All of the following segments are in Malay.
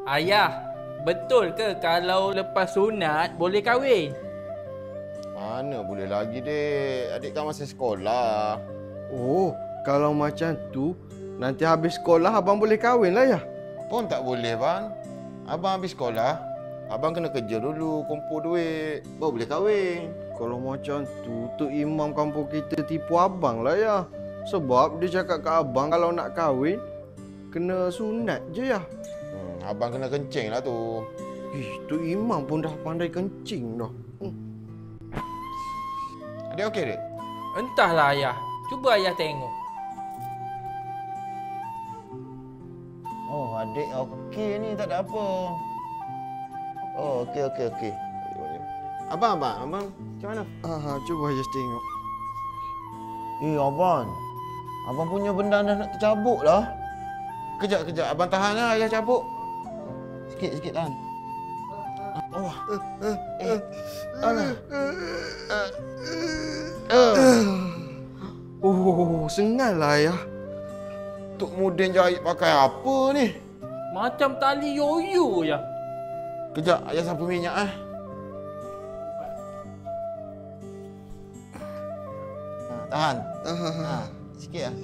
Ayah, betul ke kalau lepas sunat boleh kahwin? Mana boleh lagi, dek. Adik kan masih sekolah. Oh, kalau macam tu, nanti habis sekolah abang boleh kahwin lah ya? Pun tak boleh, bang. Abang habis sekolah, abang kena kerja dulu, kumpul duit. Baru boleh kahwin. Kalau macam tu, Tok Imam kampung kita tipu abang lah ya. Sebab dia cakap kat abang kalau nak kahwin, kena sunat je ya. Abang kena kencing lah tu. Tok Imam pun dah pandai kencing dah. Adik okey, dek? Entahlah ayah. Cuba ayah tengok. Oh, adik okey ni, tak ada apa. Oh, okey. Abang macam mana? Cuba just tengok. Abang. Abang punya benda dah nak tercabuk lah. Kejap. Abang tahan lah, ayah cabuk. Sikit tahan. Oh. Alah. Oh, sengal lah ya. Tok Mudin jahit pakai apa ni? Macam tali yoyo ya. Kejap, ayah sapu minyak Tahan. Sikit lah.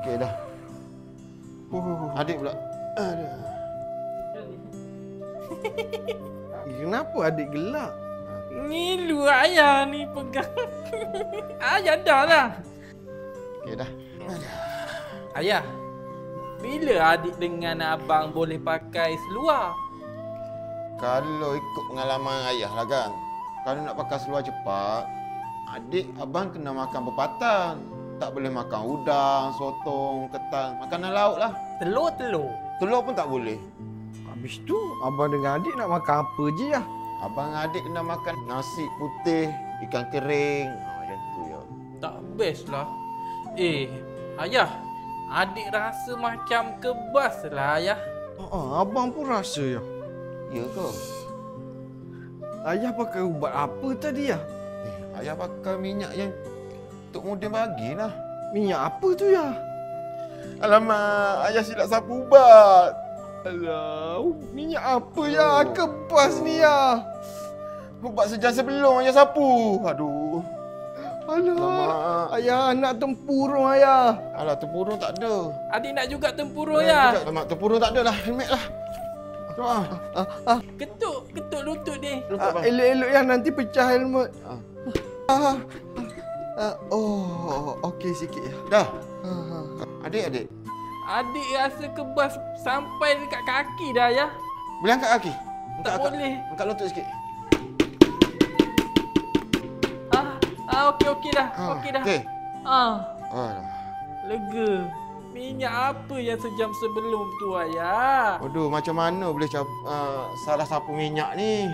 Okey dah. Adik pula. Aduh. Kenapa adik gelak? Ngilu ayah ni pegang. Ayah dah lah. Okey dah. Ayah, bila adik dengan abang boleh pakai seluar? Kalau ikut pengalaman ayah lah kan, kalau nak pakai seluar cepat, adik abang kena makan berpatan. Tak boleh makan udang, sotong, ketan, makanan laut lah. Telur. Telur pun tak boleh. Habis tu, abang dengan adik nak makan apa je ya? Abang dengan adik kena makan nasi putih, ikan kering. Macam tu ya. Tak best lah. Ayah, adik rasa macam kebas lah ayah. Abang pun rasa ya. Ya ke? Ayah pakai ubat apa tadi ya? Ayah pakai minyak yang Tok Mudin bagilah. Minyak apa tu ya? Alamak, ayah silap sapu ubat. Alah, minyak apa ya? Kebas ni ya. Ubat sejam sebelum ayah sapu. Aduh. Alah, Alamak. ayah nak tempurung ayah. Alah, tempurung tak ada. Adik nak juga tempurung ya. Alamak, tempurung tak ada lah. Helmet lah. Ketuk lutut ni. Elok-elok ya, nanti pecah helmet. Okey sikit ya. Dah. Adik. Adik rasa kebas sampai dekat kaki dah ya. Boleh angkat kaki? Tak boleh. Angkat lutut sikit. Okey dah. Okey dah. Okey. Alah. Lega. Minyak apa yang sejam sebelum tu ayah? Aduh, macam mana boleh salah sapu minyak ni?